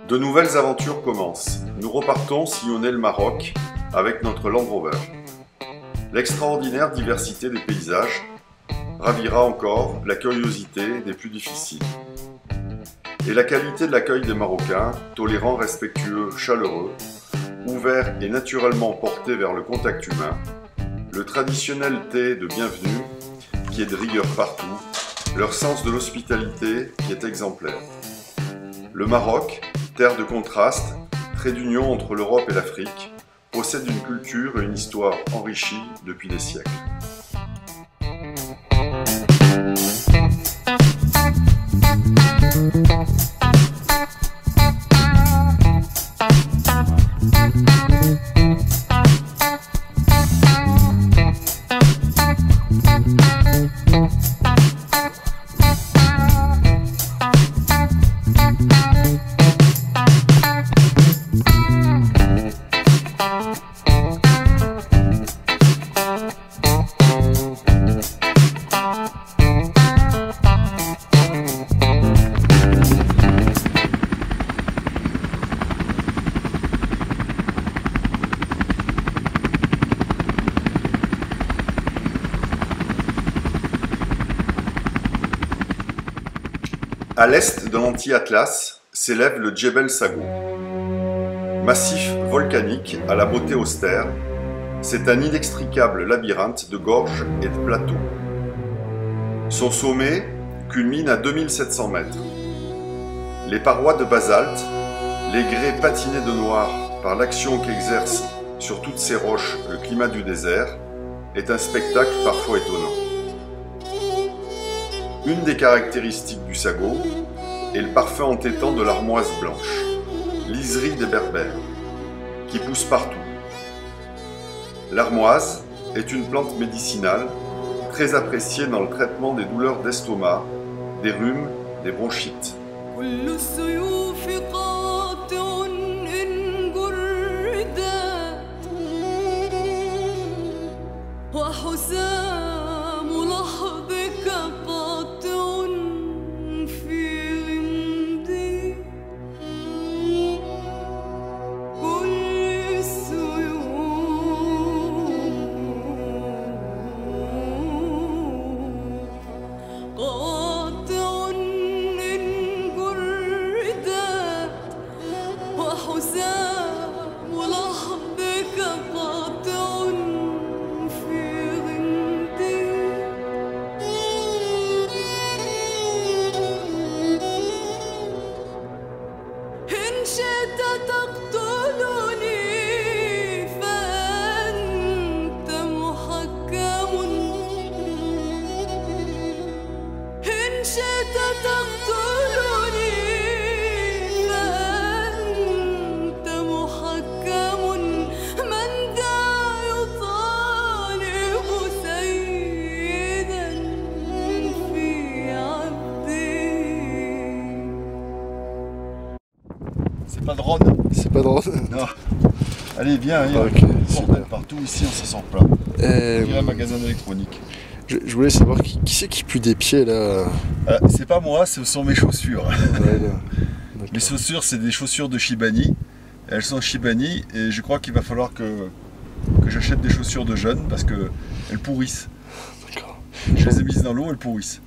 De nouvelles aventures commencent. Nous repartons sillonner le Maroc avec notre Land Rover. L'extraordinaire diversité des paysages ravira encore la curiosité des plus difficiles. Et la qualité de l'accueil des Marocains, tolérants, respectueux, chaleureux, ouverts et naturellement portés vers le contact humain, le traditionnel thé de bienvenue qui est de rigueur partout, leur sens de l'hospitalité qui est exemplaire. Le Maroc, terre de contraste, trait d'union entre l'Europe et l'Afrique, possède une culture et une histoire enrichies depuis des siècles. À l'est de l'anti-Atlas s'élève le Djebel Sago. Massif volcanique à la beauté austère, c'est un inextricable labyrinthe de gorges et de plateaux. Son sommet culmine à 2700 mètres. Les parois de basalte, les grès patinés de noir par l'action qu'exerce sur toutes ces roches le climat du désert, est un spectacle parfois étonnant. Une des caractéristiques du Sago est le parfum entêtant de l'armoise blanche, l'iserie des Berbères, qui pousse partout. L'armoise est une plante médicinale très appréciée dans le traitement des douleurs d'estomac, des rhumes, des bronchites. C'est pas drone. C'est pas drôle. Non. Allez, viens, viens. Ok, partout ici, on se sent plein. Il y a un magasin d'électronique. Je voulais savoir qui c'est qui pue des pieds là. C'est pas moi, ce sont mes chaussures. Ouais, là. Mes chaussures, c'est des chaussures de Chibani. Elles sont Chibani et je crois qu'il va falloir que j'achète des chaussures de jeunes parce qu'elles pourrissent. D'accord. Je les ai mises dans l'eau, elles pourrissent.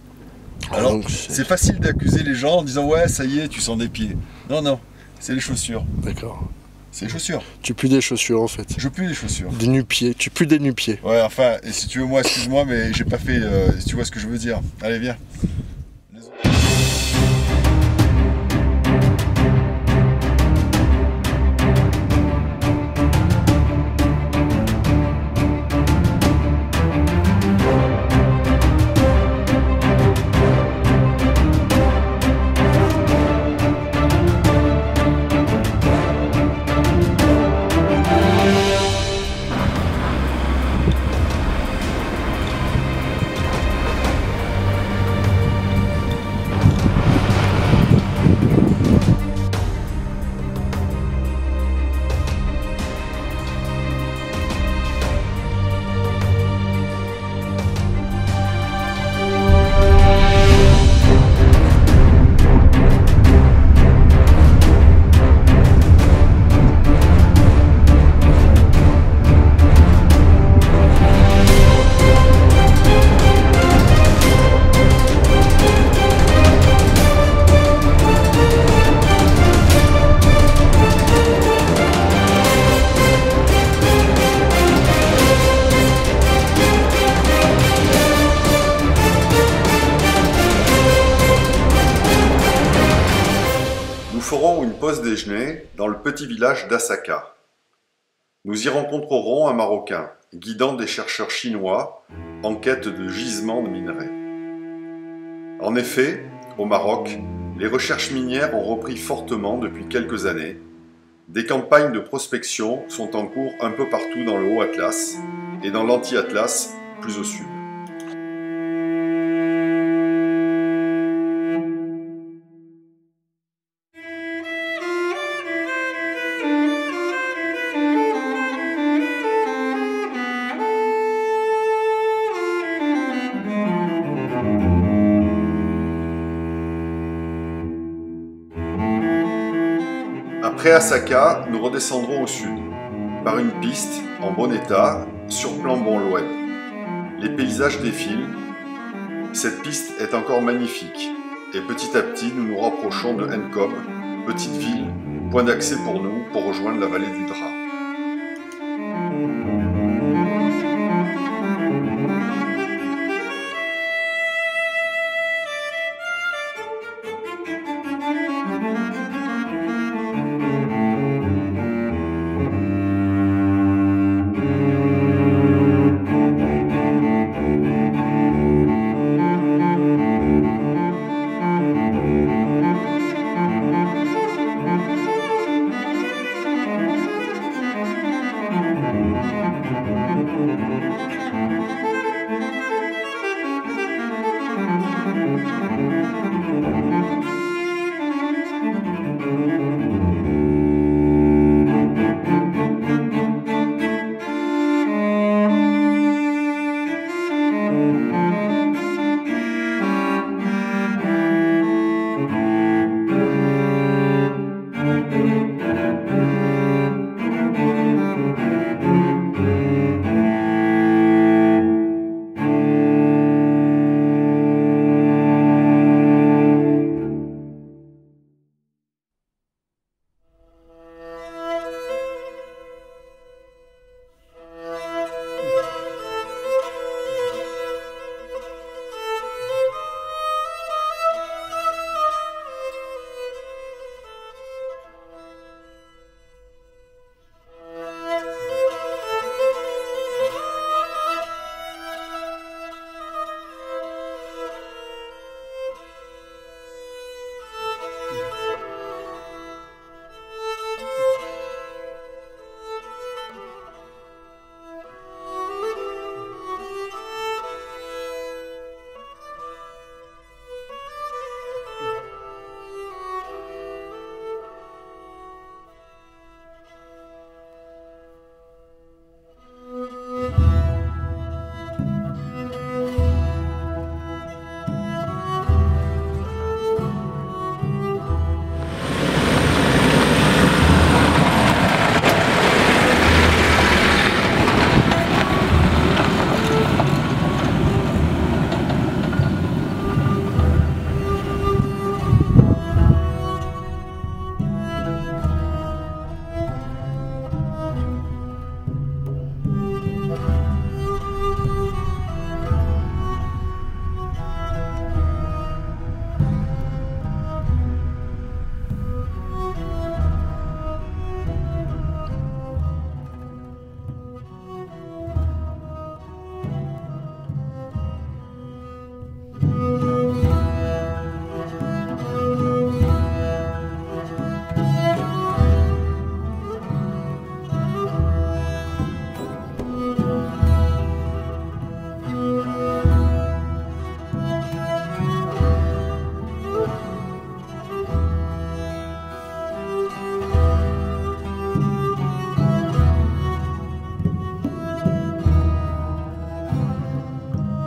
Alors, c'est facile d'accuser les gens en disant ouais, ça y est, tu sens des pieds. Non, non, c'est les chaussures. D'accord. C'est les chaussures. Tu pues des chaussures en fait. Je pue les chaussures. Des nu-pieds. Tu pues des nu-pieds. Ouais, enfin, et si tu veux, moi, excuse-moi, mais j'ai pas fait. Si tu vois ce que je veux dire. Allez, viens. ferons une pause déjeuner dans le petit village d'Asaka. Nous y rencontrerons un Marocain, guidant des chercheurs chinois en quête de gisements de minerais. En effet, au Maroc, les recherches minières ont repris fortement depuis quelques années. Des campagnes de prospection sont en cours un peu partout dans le Haut-Atlas et dans l'Anti-Atlas plus au sud. Après Asaka, nous redescendrons au sud, par une piste en bon état, surplombant l'oued. Les paysages défilent. Cette piste est encore magnifique, et petit à petit nous nous rapprochons de Nkom, petite ville, point d'accès pour nous pour rejoindre la vallée du Dra.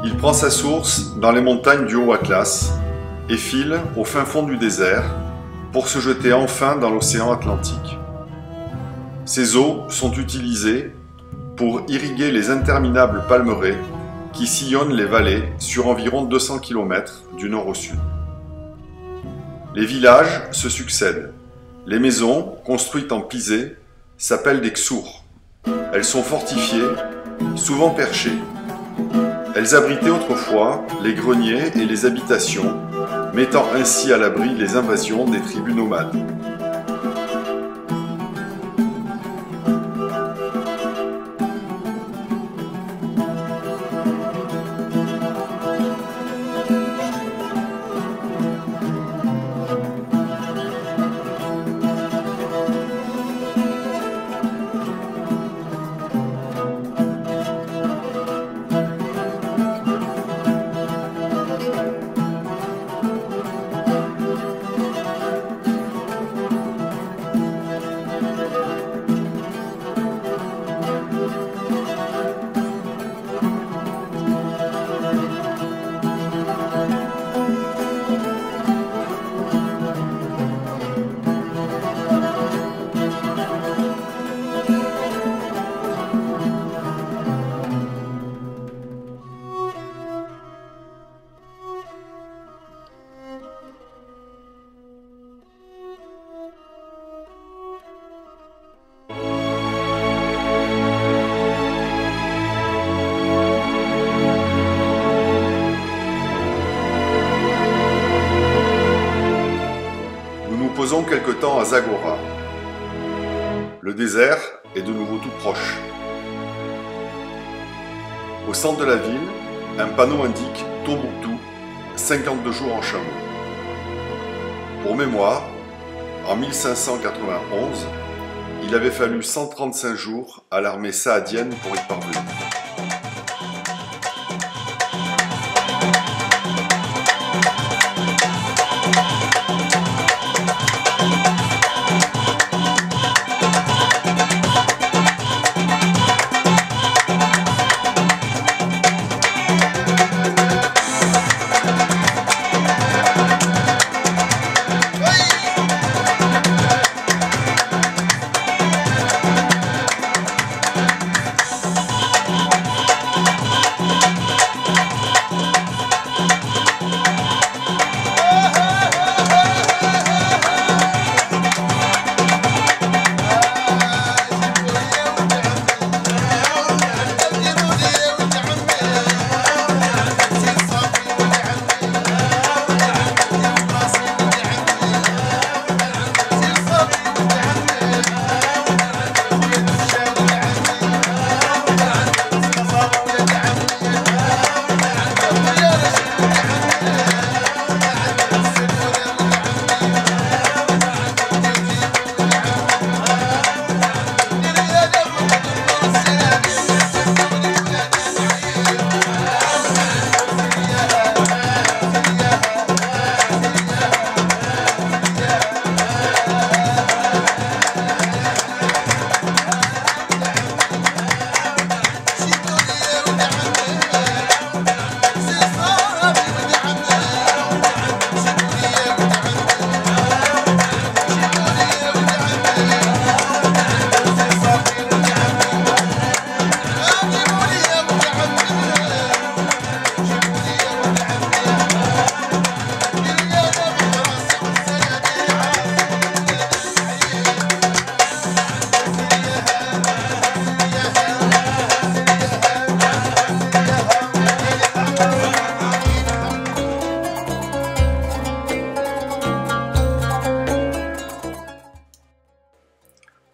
Il prend sa source dans les montagnes du Haut-Atlas et file au fin fond du désert pour se jeter enfin dans l'océan Atlantique. Ces eaux sont utilisées pour irriguer les interminables palmeraies qui sillonnent les vallées sur environ 200 km du nord au sud. Les villages se succèdent. Les maisons, construites en pisé, s'appellent des ksurs. Elles sont fortifiées, souvent perchées. Elles abritaient autrefois les greniers et les habitations, mettant ainsi à l'abri les invasions des tribus nomades. quelque temps à Zagora. Le désert est de nouveau tout proche. Au centre de la ville, un panneau indique Tombouctou, 52 jours en chameau. Pour mémoire, en 1591, il avait fallu 135 jours à l'armée saadienne pour y parvenir.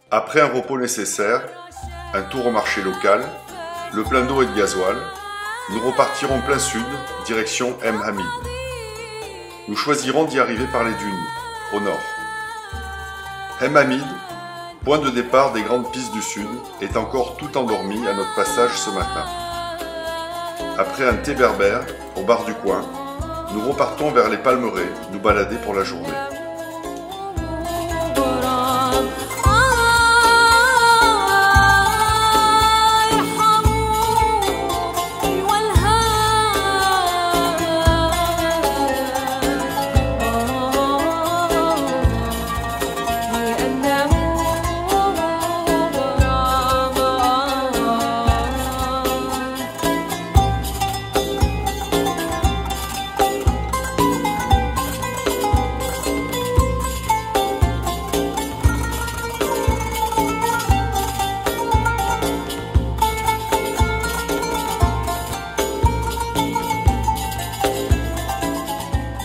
Après un repos nécessaire, un tour au marché local, le plein d'eau et de gasoil, nous repartirons plein sud, direction M. Hamid. Nous choisirons d'y arriver par les dunes, au nord. M. Hamid, point de départ des grandes pistes du sud, est encore tout endormi à notre passage ce matin. Après un thé berbère, au bar du coin, nous repartons vers les Palmeraies, nous balader pour la journée.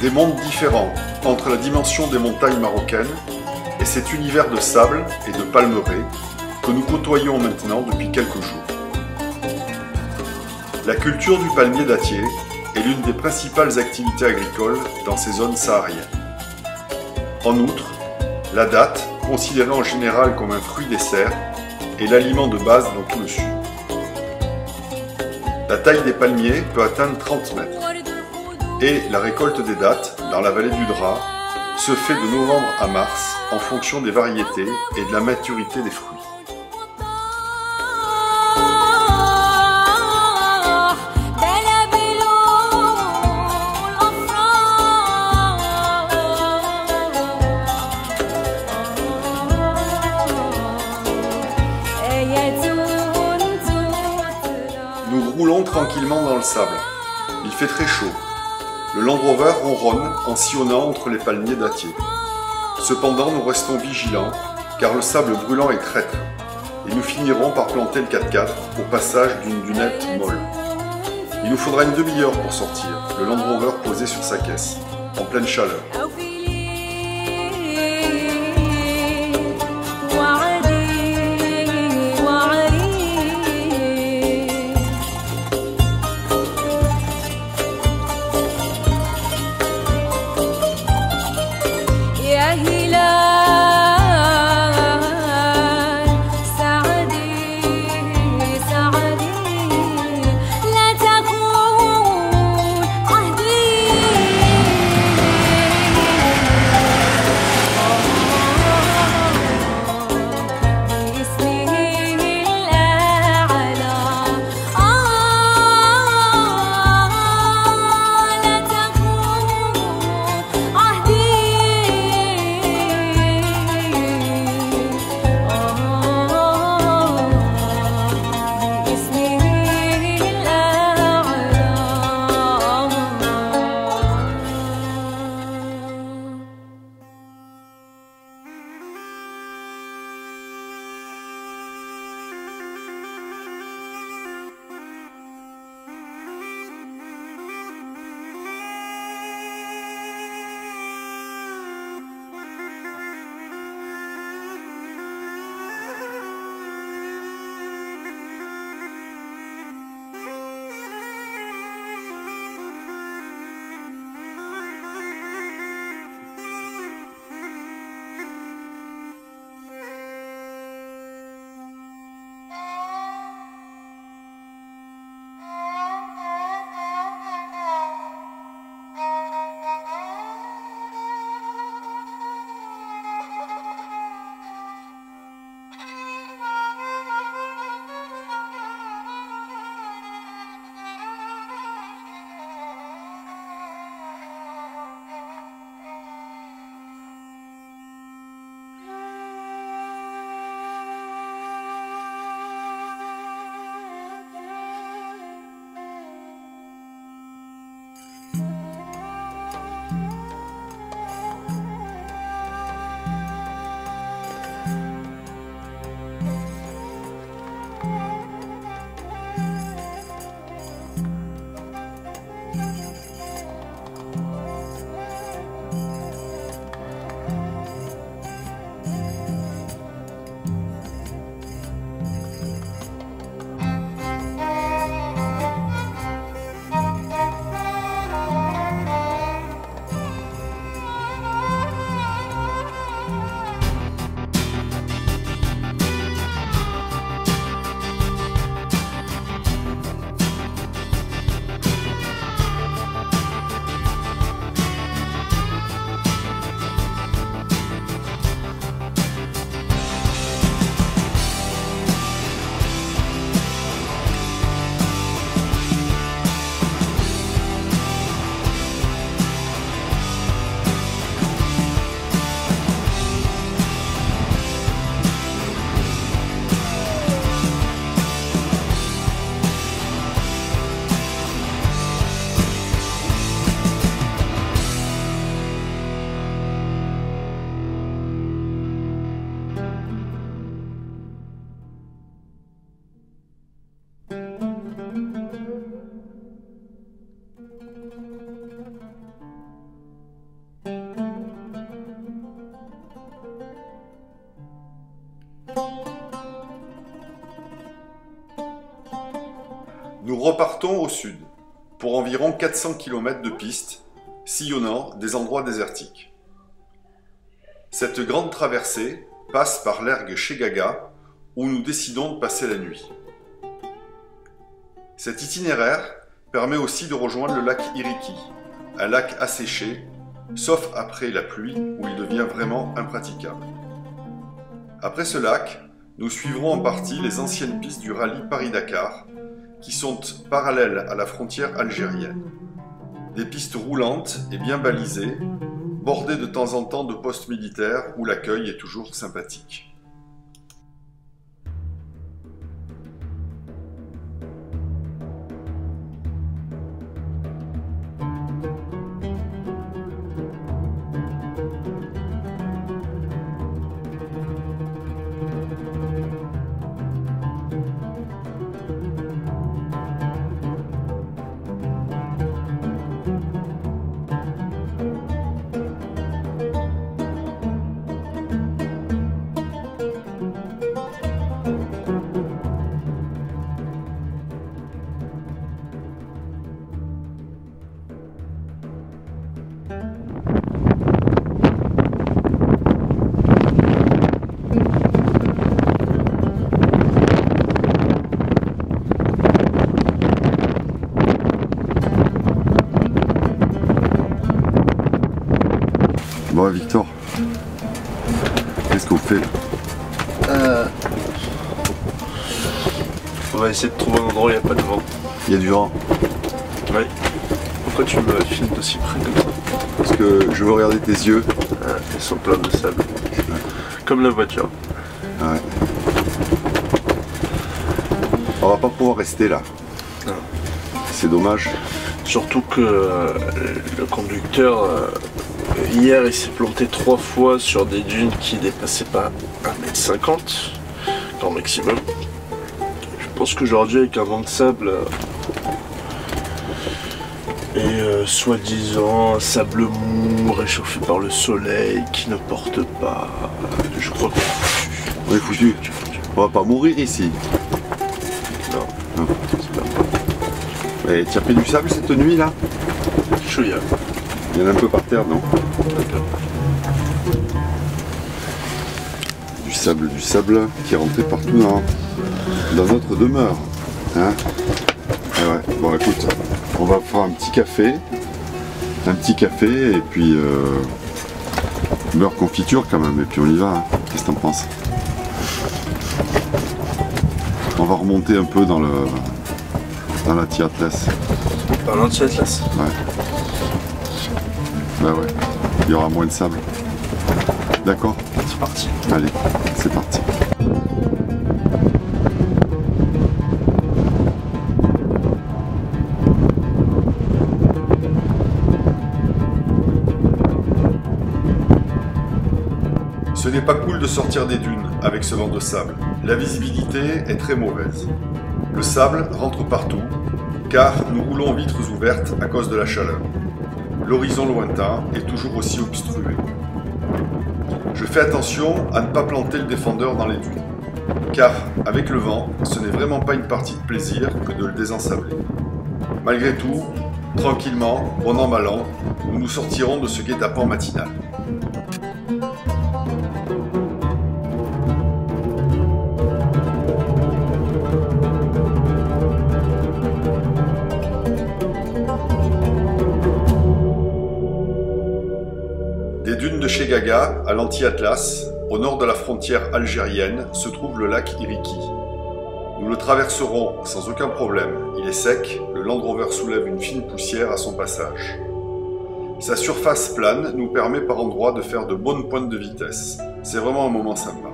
Des mondes différents entre la dimension des montagnes marocaines et cet univers de sable et de palmeraies que nous côtoyons maintenant depuis quelques jours. La culture du palmier dattier est l'une des principales activités agricoles dans ces zones sahariennes. En outre, la datte, considérée en général comme un fruit dessert, est l'aliment de base dans tout le sud. La taille des palmiers peut atteindre 30 mètres. Et la récolte des dattes, dans la vallée du Dra, se fait de novembre à mars en fonction des variétés et de la maturité des fruits. Nous roulons tranquillement dans le sable. Il fait très chaud. Le Land Rover ronronne en sillonnant entre les palmiers dattiers. Cependant, nous restons vigilants, car le sable brûlant est traître, et nous finirons par planter le 4x4 au passage d'une dunette molle. Il nous faudra une demi-heure pour sortir, le Land Rover posé sur sa caisse, en pleine chaleur. Nous repartons au sud, pour environ 400 km de piste, sillonnant des endroits désertiques. Cette grande traversée passe par l'ergue Chegaga, où nous décidons de passer la nuit. Cet itinéraire permet aussi de rejoindre le lac Iriki, un lac asséché, sauf après la pluie où il devient vraiment impraticable. Après ce lac, nous suivrons en partie les anciennes pistes du rallye Paris-Dakar, qui sont parallèles à la frontière algérienne. Des pistes roulantes et bien balisées, bordées de temps en temps de postes militaires où l'accueil est toujours sympathique. Bon Victor, qu'est-ce qu'on fait là? On va essayer de trouver un endroit où il n'y a pas de vent. Il y a du vent. Oui. Pourquoi tu me filmes d'aussi près comme ça? Parce que je veux regarder tes yeux. Ils sont pleins de sable. Comme la voiture. Ouais. On va pas pouvoir rester là. Non. C'est dommage. Surtout que le conducteur, hier, il s'est planté 3 fois sur des dunes qui dépassaient pas 1,50 m, grand maximum. Je pense que j'aurais dû avec un vent de sable et soi-disant un sable mou réchauffé par le soleil qui ne porte pas. Je crois qu'on est foutu. On est foutu. On va pas mourir ici. Non. Non. Mais tu as pris du sable cette nuit là? Chouïa. Il y en a un peu par terre, non? Du sable qui est rentré partout dans notre demeure. Hein? Ah ouais. Bon écoute, on va faire un petit café et puis beurre confiture quand même, et puis on y va. Hein. Qu'est-ce que t'en penses? On va remonter un peu dans la Atlas. Dans l'anti-atlas? Ouais. Bah ouais, il y aura moins de sable. D'accord? C'est parti. Allez, c'est parti. Ce n'est pas cool de sortir des dunes avec ce vent de sable. La visibilité est très mauvaise. Le sable rentre partout, car nous roulons vitres ouvertes à cause de la chaleur. L'horizon lointain est toujours aussi obstrué. Je fais attention à ne pas planter le défendeur dans les dunes, car avec le vent, ce n'est vraiment pas une partie de plaisir que de le désensabler. Malgré tout, tranquillement, bon an mal an, nous nous sortirons de ce guet-apens matinal. Des dunes de Chegaga à l'Anti-Atlas, au nord de la frontière algérienne, se trouve le lac Iriki. Nous le traverserons sans aucun problème. Il est sec, le Land Rover soulève une fine poussière à son passage. Sa surface plane nous permet par endroits de faire de bonnes pointes de vitesse. C'est vraiment un moment sympa.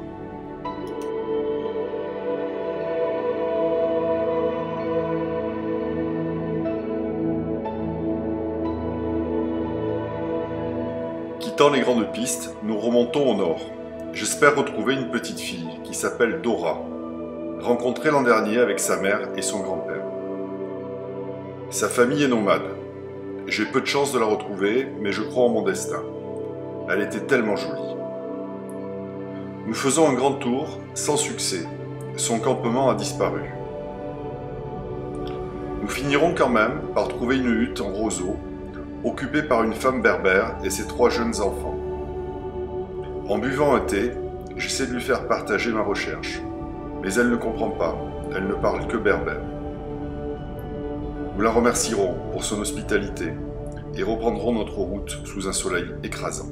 Quittant les grandes pistes, nous remontons au nord. J'espère retrouver une petite fille qui s'appelle Dora, rencontrée l'an dernier avec sa mère et son grand-père. Sa famille est nomade. J'ai peu de chance de la retrouver, mais je crois en mon destin. Elle était tellement jolie. Nous faisons un grand tour, sans succès. Son campement a disparu. Nous finirons quand même par trouver une hutte en roseau, occupée par une femme berbère et ses 3 jeunes enfants. En buvant un thé, j'essaie de lui faire partager ma recherche, mais elle ne comprend pas, elle ne parle que berbère. Nous la remercierons pour son hospitalité et reprendrons notre route sous un soleil écrasant.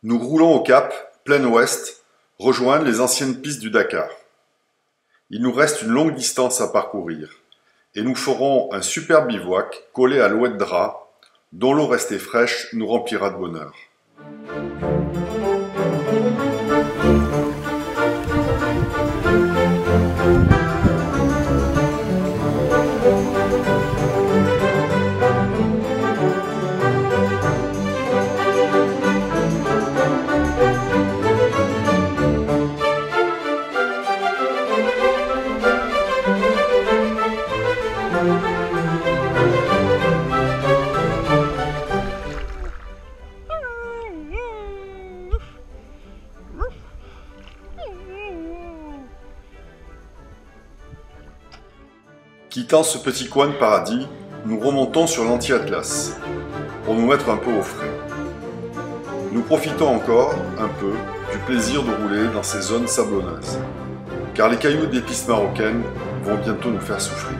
Nous roulons au cap, plein ouest, rejoindre les anciennes pistes du Dakar. Il nous reste une longue distance à parcourir, et nous ferons un super bivouac collé à l'Oued-Dra, dont l'eau restée fraîche nous remplira de bonheur. Quittant ce petit coin de paradis, nous remontons sur l'Anti-Atlas, pour nous mettre un peu au frais. Nous profitons encore, un peu, du plaisir de rouler dans ces zones sablonneuses, car les cailloux des pistes marocaines vont bientôt nous faire souffrir.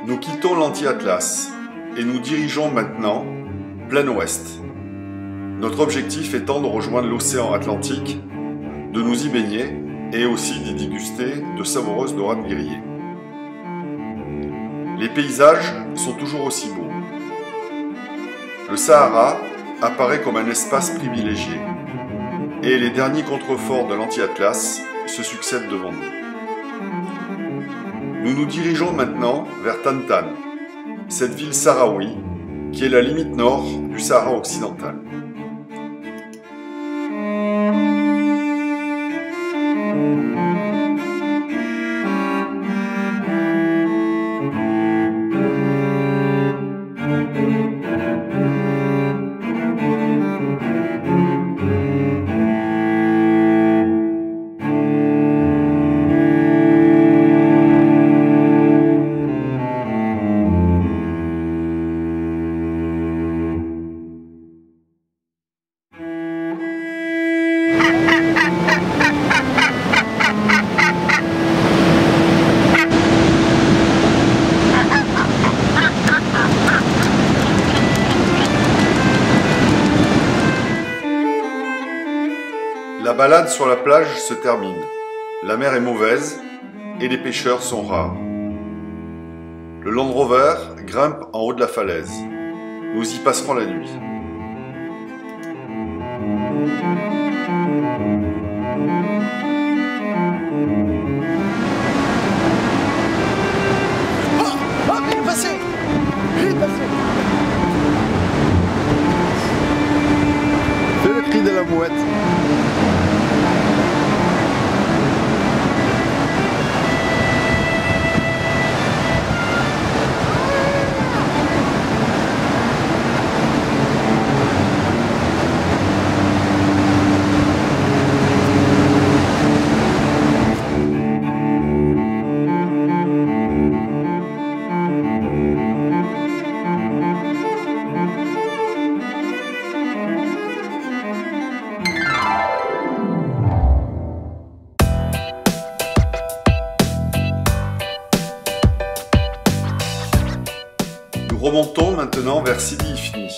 Nous quittons l'Anti-Atlas et nous dirigeons maintenant plein ouest. Notre objectif étant de rejoindre l'océan Atlantique, de nous y baigner et aussi d'y déguster de savoureuses dorades grillées. Les paysages sont toujours aussi beaux. Le Sahara apparaît comme un espace privilégié et les derniers contreforts de l'Anti-Atlas se succèdent devant nous. Nous nous dirigeons maintenant vers Tantan, cette ville sahraoui qui est la limite nord du Sahara occidental. La balade sur la plage se termine. La mer est mauvaise et les pêcheurs sont rares. Le Land Rover grimpe en haut de la falaise. Nous y passerons la nuit. Il est passé! Il est passé! C'est le cri de la mouette. Nous remontons maintenant vers Sidi Ifni.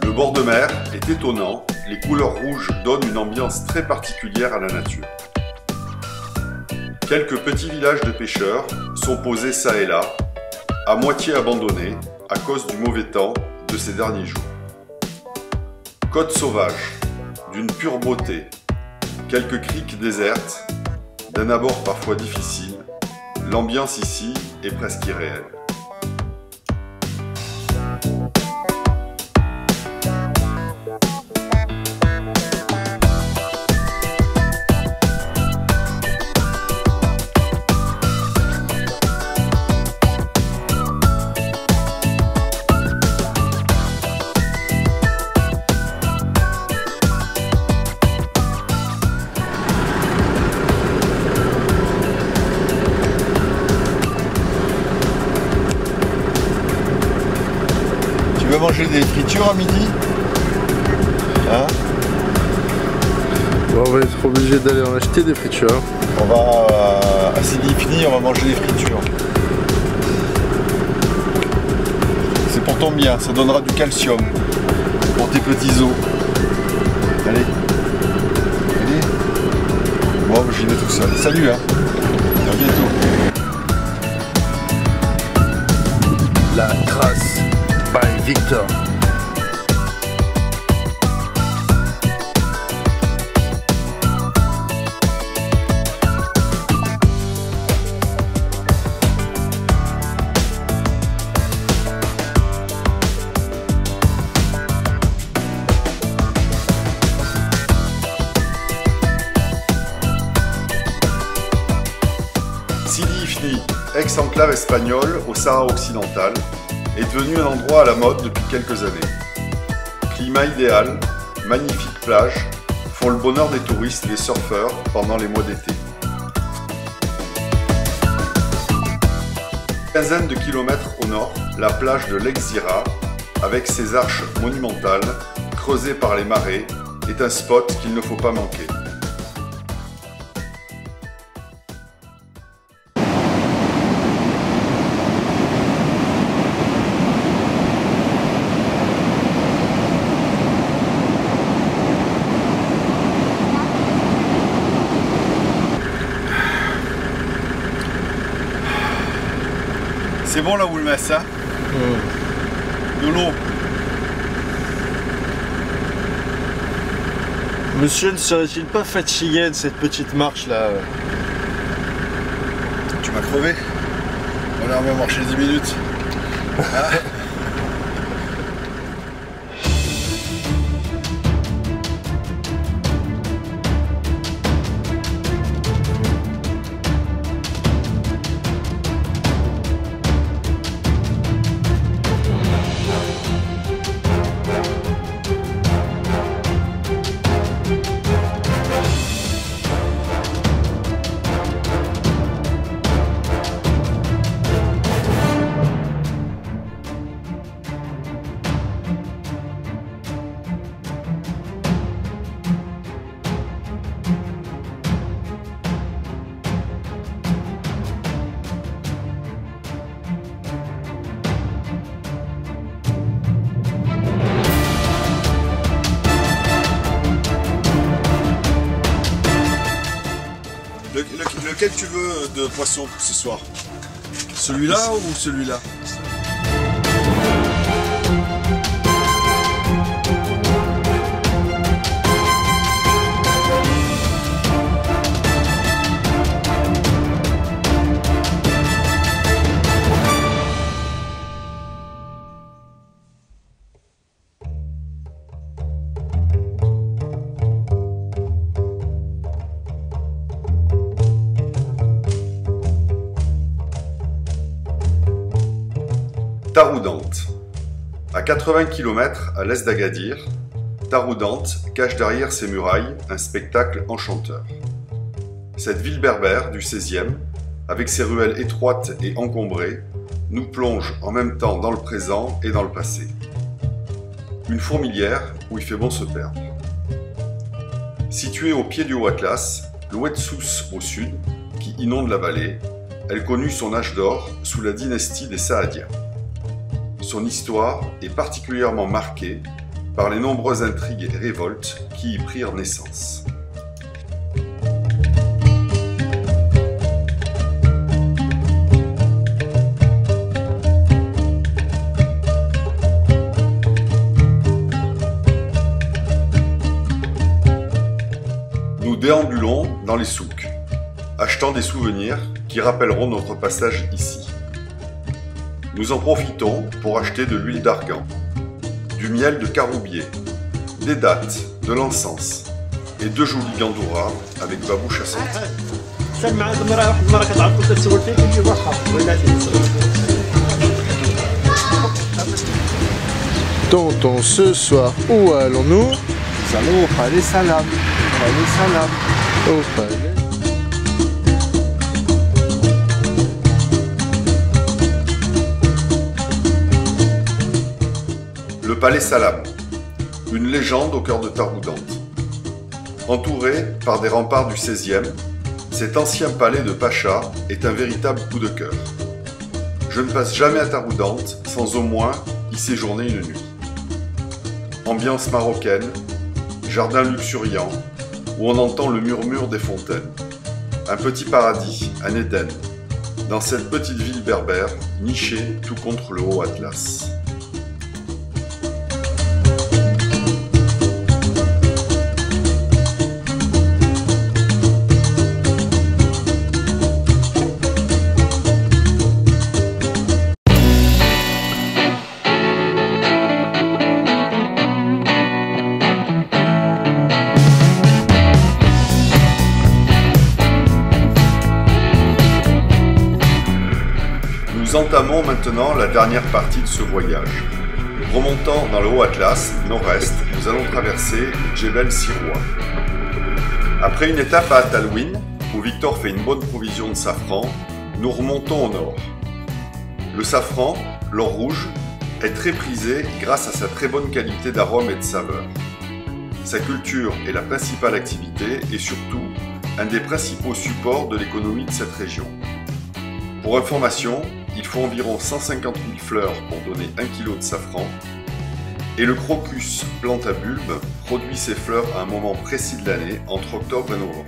Le bord de mer est étonnant, les couleurs rouges donnent une ambiance très particulière à la nature. Quelques petits villages de pêcheurs sont posés çà et là, à moitié abandonnés à cause du mauvais temps de ces derniers jours. Côte sauvage, d'une pure beauté, quelques criques désertes, d'un abord parfois difficile, l'ambiance ici est presque irréelle. Tu veux manger des fritures à midi? Hein? Bon, on va être obligé d'aller en acheter des fritures. On va à Sidi Ifni, on va manger des fritures. C'est pour ton bien, ça donnera du calcium pour tes petits os. Allez. Allez. Bon, j'y vais tout seul. Salut, hein. À bientôt. La trace by Victor. Sidi Ifni, ex-enclave espagnole au Sahara occidental, est devenu un endroit à la mode depuis quelques années. Climat idéal, magnifiques plages font le bonheur des touristes et des surfeurs pendant les mois d'été. Une quinzaine de kilomètres au nord, la plage de l'Exira, avec ses arches monumentales, creusées par les marées, est un spot qu'il ne faut pas manquer. C'est bon là où le mets, hein? De l'eau. Monsieur ne serait-il pas fatigué de cette petite marche là? Tu m'as crevé. Voilà, on va marcher 10 minutes. Ah. Lequel tu veux de poisson ce soir? Celui-là ou celui-là? Taroudante. À 80 km à l'est d'Agadir, Taroudante cache derrière ses murailles un spectacle enchanteur. Cette ville berbère du XVIe, avec ses ruelles étroites et encombrées, nous plonge en même temps dans le présent et dans le passé. Une fourmilière où il fait bon se perdre. Située au pied du Haut Atlas, l'Oued-Souss au sud, qui inonde la vallée, elle connut son âge d'or sous la dynastie des Saadiens. Son histoire est particulièrement marquée par les nombreuses intrigues et révoltes qui y prirent naissance. Nous déambulons dans les souks, achetant des souvenirs qui rappelleront notre passage ici. Nous en profitons pour acheter de l'huile d'argan, du miel de caroubier, des dattes, de l'encens et 2 jolis gandouras avec babouche à sortir. Tonton, ce soir, où allons-nous? Nous allons au Palais Salam. Au Palais. Le Palais Salam, une légende au cœur de Taroudante. Entouré par des remparts du XVIe, cet ancien palais de Pacha est un véritable coup de cœur. Je ne passe jamais à Taroudante sans au moins y séjourner une nuit. Ambiance marocaine, jardin luxuriant, où on entend le murmure des fontaines. Un petit paradis, un Éden, dans cette petite ville berbère, nichée tout contre le Haut Atlas. Nous entamons maintenant la dernière partie de ce voyage. Remontant dans le Haut Atlas, nord-est, nous allons traverser Djebel Siroua. Après une étape à Talouine, où Victor fait une bonne provision de safran, nous remontons au nord. Le safran, l'or rouge, est très prisé grâce à sa très bonne qualité d'arôme et de saveur. Sa culture est la principale activité et surtout un des principaux supports de l'économie de cette région. Pour information, il faut environ 150 000 fleurs pour donner 1 kg de safran, et le crocus, plante à bulbe, produit ses fleurs à un moment précis de l'année, entre octobre et novembre.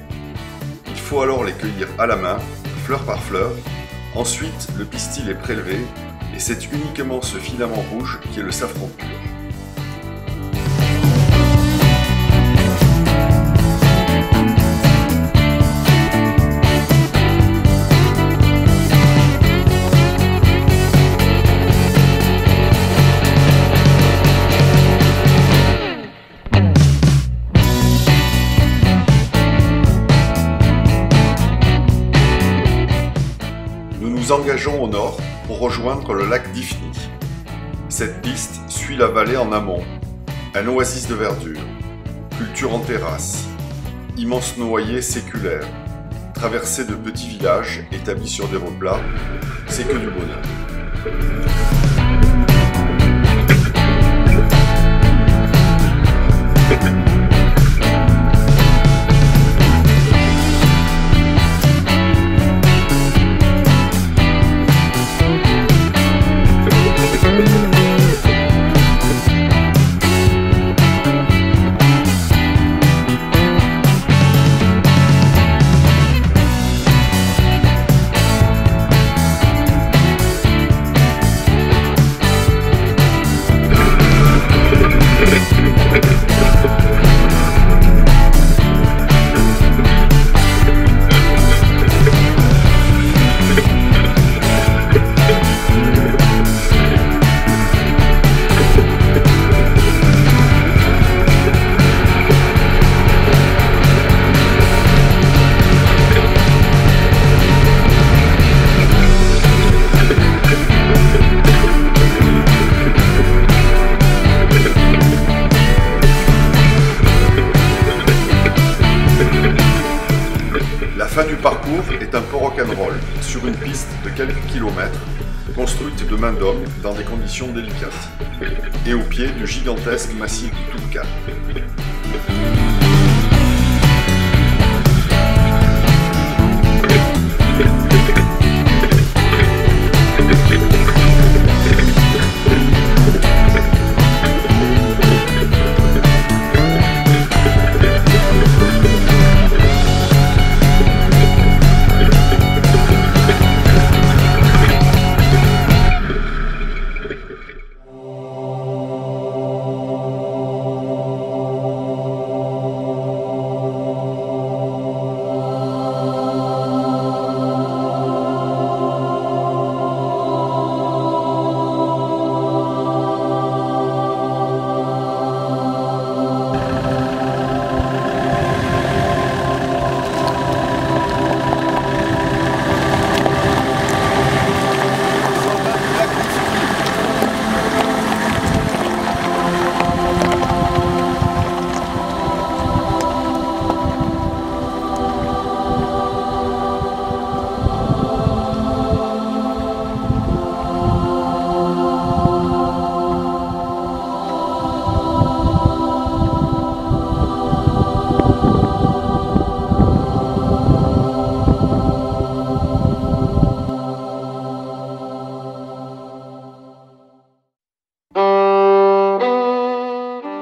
Il faut alors les cueillir à la main, fleur par fleur. Ensuite, le pistil est prélevé, et c'est uniquement ce filament rouge qui est le safran pur. Nous engageons au nord pour rejoindre le lac d'Ifni. Cette piste suit la vallée en amont, un oasis de verdure, culture en terrasse, immense noyer séculaire, traversée de petits villages établis sur des replats, c'est que du bonheur. du parcours est un peu rock'n'roll, sur une piste de quelques kilomètres, construite de main d'homme dans des conditions délicates, et au pied du gigantesque massif du Toubkal.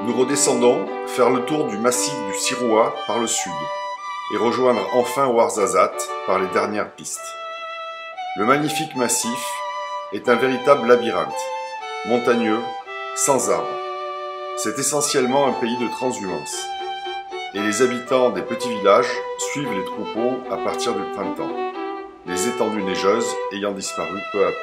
Nous redescendons, faire le tour du massif du Siroua par le sud, et rejoindre enfin Ouarzazate par les dernières pistes. Le magnifique massif est un véritable labyrinthe, montagneux, sans arbres. C'est essentiellement un pays de transhumance, et les habitants des petits villages suivent les troupeaux à partir du printemps, les étendues neigeuses ayant disparu peu à peu.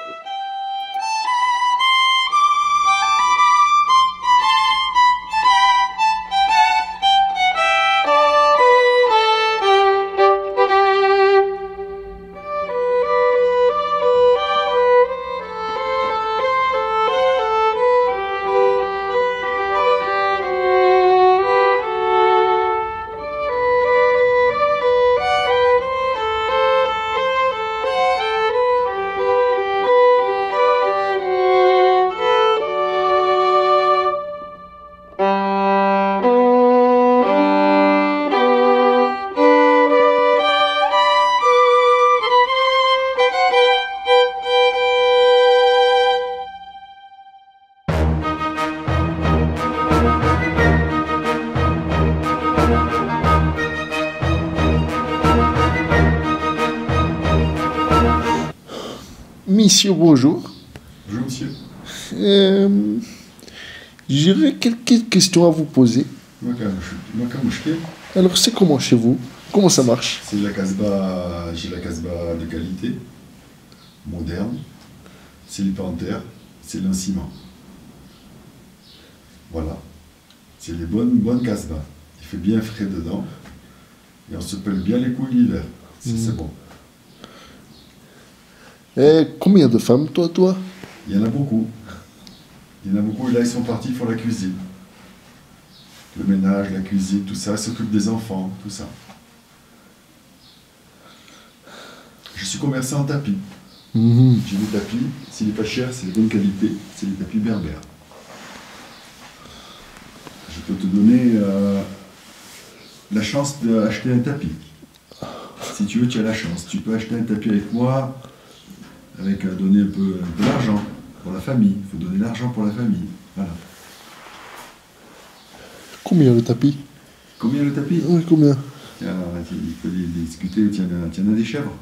Monsieur, bonjour. Bonjour monsieur. J'aurais quelques questions à vous poser. Alors, c'est comment chez vous? Comment ça marche? C'est la Casbah, j'ai la Casbah de qualité, moderne, c'est les panthères, c'est l'enciment. Voilà. C'est les bonnes Casbah. Il fait bien frais dedans et on se pèle bien les couilles l'hiver. C'est bon. Combien de femmes, toi? Il y en a beaucoup. Il y en a beaucoup et là ils sont partis pour la cuisine. Le ménage, la cuisine, tout ça, ils s'occupent des enfants, tout ça. Je suis commerçant en tapis. J'ai des tapis, s'il n'est pas cher, c'est de bonne qualité, c'est des tapis berbères. Je peux te donner la chance d'acheter un tapis. Si tu veux, tu as la chance. Tu peux acheter un tapis avec moi, avec donner un peu d'argent pour la famille. Il faut donner l'argent pour la famille. Voilà. Combien le tapis? Combien le tapis? Oui, combien? Tiens, il faut les discuter. Tiens, des chèvres.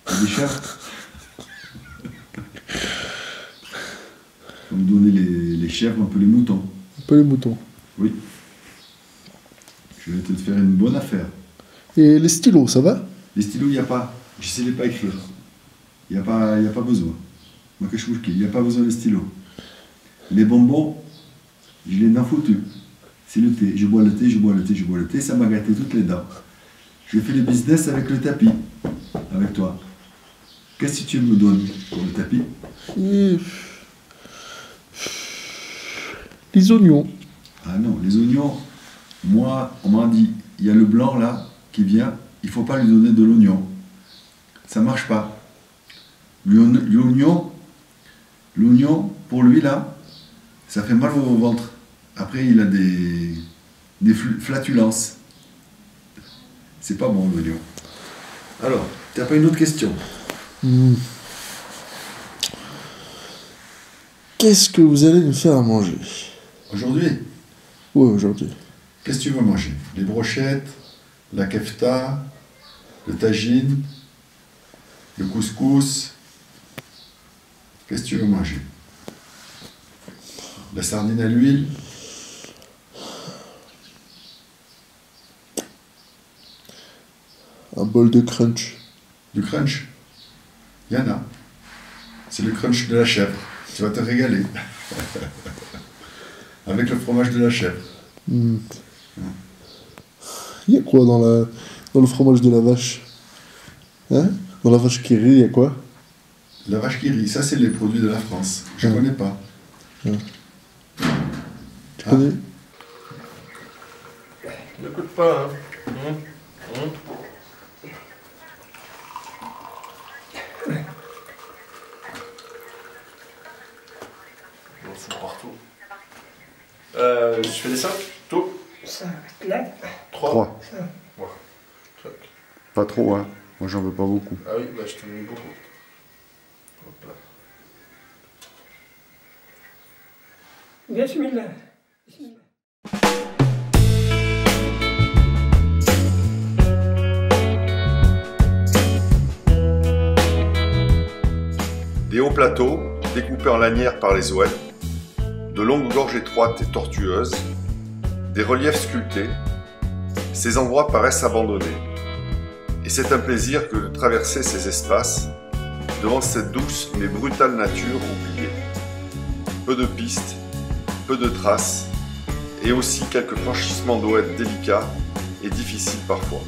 Tu as des chèvres? Il faut me donner les chèvres, un peu les moutons. Un peu les moutons. Oui. Je vais te faire une bonne affaire. Et les stylos, ça va? Les stylos, il n'y a pas. Je ne sais pas écrire. Il n'y a pas besoin. Moi, que je trouve qu'il n'y a pas besoin de stylos. Les bonbons, je les ai foutus. C'est le thé. Je bois le thé, je bois le thé, je bois le thé. Ça m'a gâté toutes les dents. Je fais le business avec le tapis. Avec toi. Qu'est-ce que tu me donnes pour le tapis? Les oignons. Ah non, les oignons, moi, on m'a dit, il y a le blanc là, qui vient, il faut pas lui donner de l'oignon. Ça marche pas. L'oignon, pour lui là, ça fait mal au ventre. Après, il a des flatulences. C'est pas bon l'oignon. Alors, t'as pas une autre question? Qu'est-ce que vous allez nous faire à manger? Aujourd'hui? Ouais, aujourd'hui. Qu'est-ce que tu veux manger? Les brochettes, la kefta, le tagine, le couscous. Qu'est-ce que tu veux manger? La sardine à l'huile? Un bol de crunch. Du crunch? Il y en a. C'est le crunch de la chèvre. Tu vas te régaler. Avec le fromage de la chèvre. Il y a quoi dans le fromage de la vache? Hein? Dans la vache qui rit, il y a quoi? La vache qui rit, ça c'est les produits de la France. Je ne connais pas. Tu connais? N'écoute pas, hein. On fout partout. Je fais les 5, tout. 5, là. 3. Ouais. Tac. Pas trop, hein. Moi j'en veux pas beaucoup. Ah oui, bah je te mets beaucoup. Hop là. Bismillah. Des hauts plateaux, découpés en lanières par les ouèdes, de longues gorges étroites et tortueuses, des reliefs sculptés, ces endroits paraissent abandonnés. Et c'est un plaisir que de traverser ces espaces devant cette douce mais brutale nature oubliée. Peu de pistes, peu de traces, et aussi quelques franchissements d'oued délicats et difficiles parfois.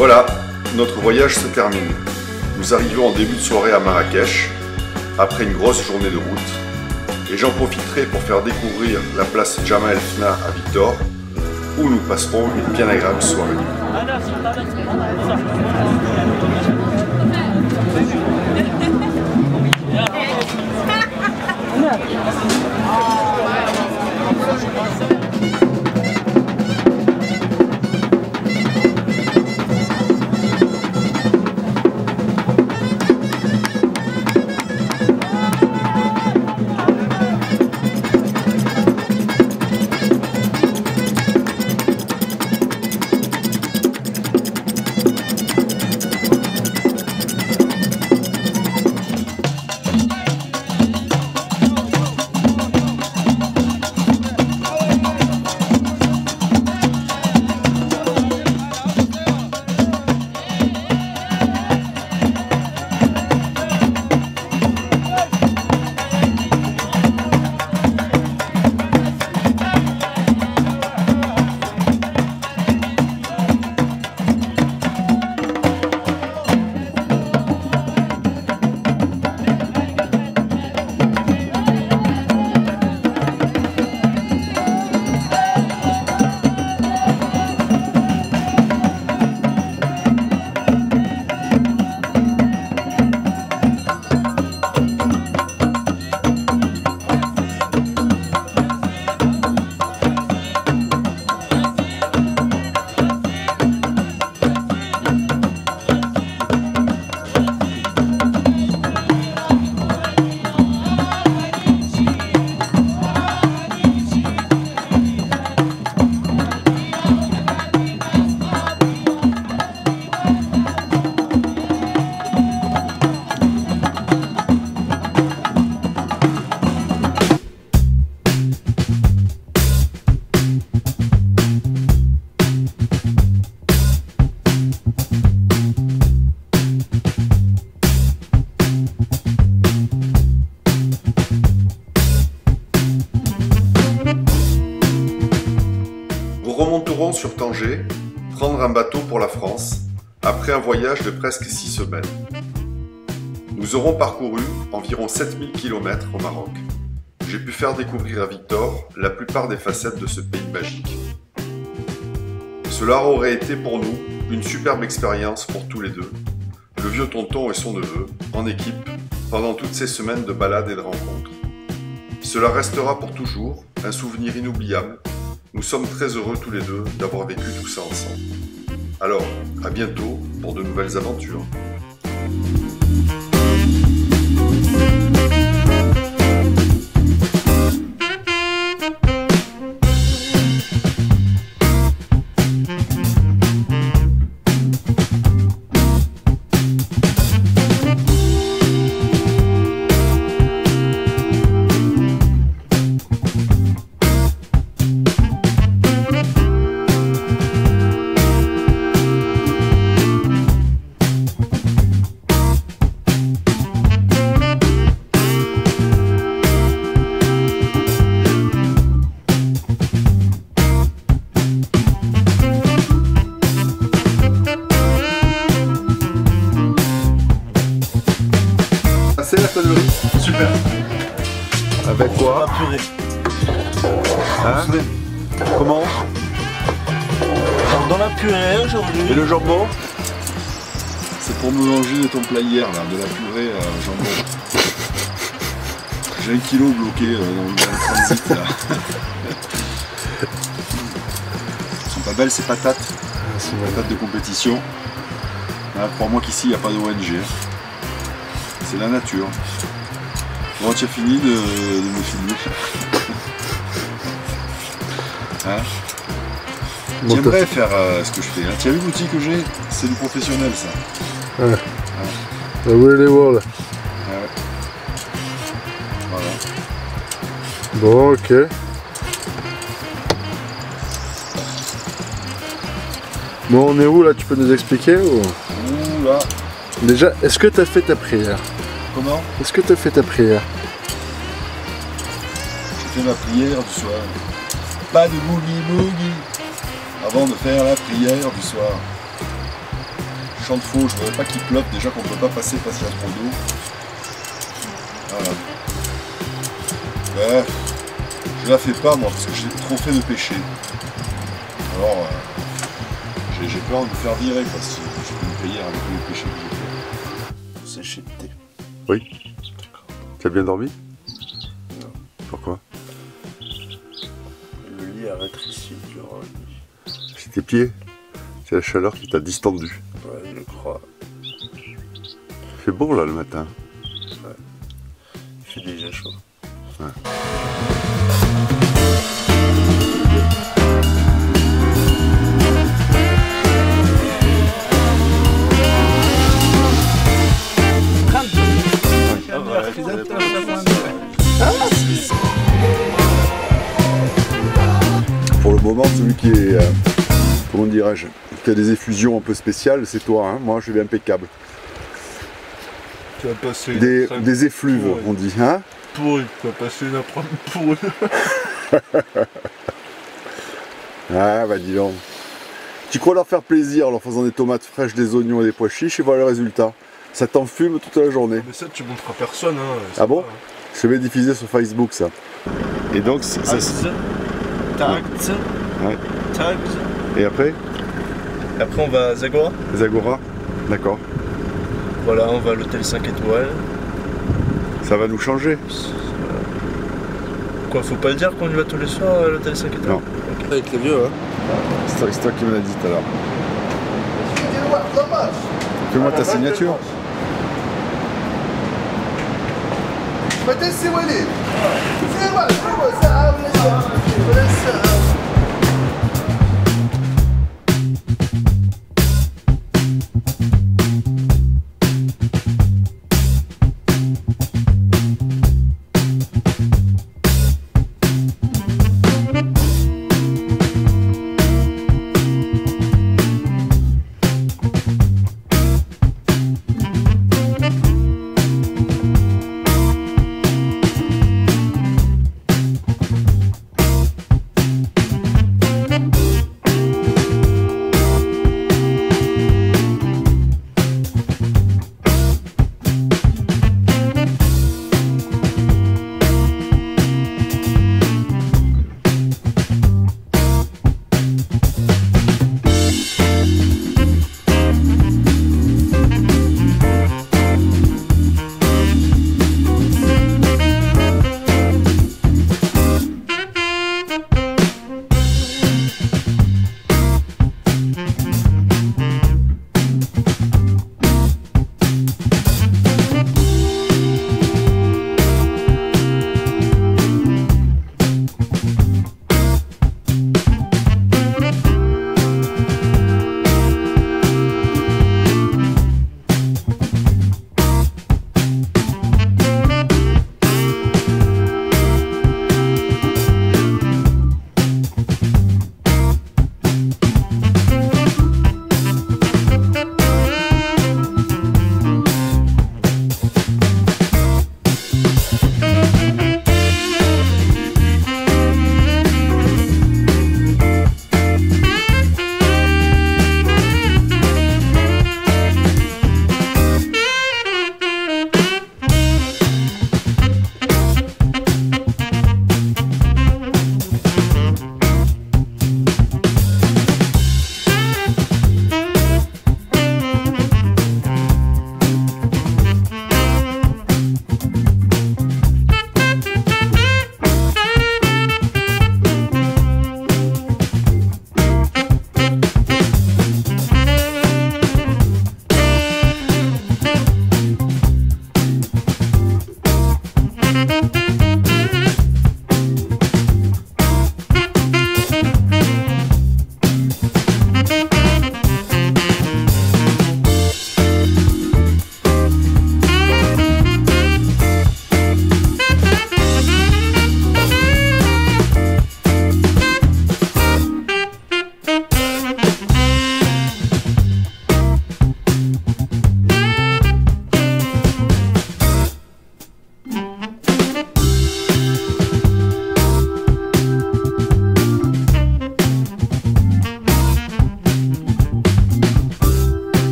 Voilà, notre voyage se termine. Nous arrivons en début de soirée à Marrakech, après une grosse journée de route, et j'en profiterai pour faire découvrir la place Jemaa El Fna à Victor, où nous passerons une bien agréable soirée. prendre un bateau pour la France, après un voyage de presque 6 semaines. Nous aurons parcouru environ 7000 km au Maroc. J'ai pu faire découvrir à Victor la plupart des facettes de ce pays magique. Cela aurait été pour nous une superbe expérience pour tous les deux, le vieux tonton et son neveu, en équipe, pendant toutes ces semaines de balades et de rencontres. Cela restera pour toujours un souvenir inoubliable. Nous sommes très heureux tous les deux d'avoir vécu tout ça ensemble. Alors, à bientôt pour de nouvelles aventures. La connerie. Super. Avec quoi? Purée. Hein? Comment? Dans la purée aujourd'hui. Et le jambon? C'est pour me manger de ton plat hier, là, de la purée jambon. J'ai 1 kilo bloqué dans le transit là. Elles sont pas belles ces patates. C'est une patate de compétition. Ah, crois-moi qu'ici il n'y a pas de ONG. C'est la nature. Bon, tu as fini de me filmer. Hein? Bon, J'aimerais faire ce que je fais. Hein. Tu as vu l'outil que j'ai? C'est du professionnel ça. Ouais. Hein. Vous voulez les voir là? Ouais. Voilà. Bon, ok. Bon, on est où là? Tu peux nous expliquer ou... Ouh là. Déjà, est-ce que tu as fait ta prière? Comment? Est-ce que tu as fait ta prière? J'ai fait ma prière du soir. Pas de boogie-boogie avant de faire la prière du soir. Je chante faux, je voudrais pas qu'il pleuve, déjà qu'on ne peut pas passer parce qu'il y a trop d'eau. Voilà. Ouais, je la fais pas moi parce que j'ai trop fait de péché. Alors, j'ai peur de me faire virer quoi, si je peux me payer avec tous les péchés que j'ai fait. C'est chez thé. Oui. Tu as bien dormi? Non. Pourquoi? Le lit a rétréci durant la nuit. C'est tes pieds? C'est la chaleur qui t'a distendu. Ouais, je crois. Il fait bon là le matin. Ouais. Il fait déjà chaud. Ouais. Pour le moment, celui qui est, comment dirais-je, qui a des effusions un peu spéciales, c'est toi, hein. Moi je vais impeccable. Tu vas passer Des effluves, pourri. on dit, hein. pourri, tu vas passer une après-midi pourri. Ah bah dis donc. Tu crois leur faire plaisir en leur faisant des tomates fraîches, des oignons et des pois chiches et voilà le résultat. Ça t'enfume toute la journée. Mais ça tu montres à personne hein. Ah bon? Je vais diffuser sur Facebook ça. Et donc ça. Ouais. Et après? Après on va à Zagora. Zagora? D'accord. Voilà, on va à l'hôtel 5 étoiles. Ça va nous changer? Quoi, faut pas le dire qu'on y va tous les soirs à l'hôtel 5 étoiles? Non. Okay. Avec les vieux hein. C'est toi qui me l'as dit tout à l'heure. Fais-moi ta signature. ما تنسي وليد سير سير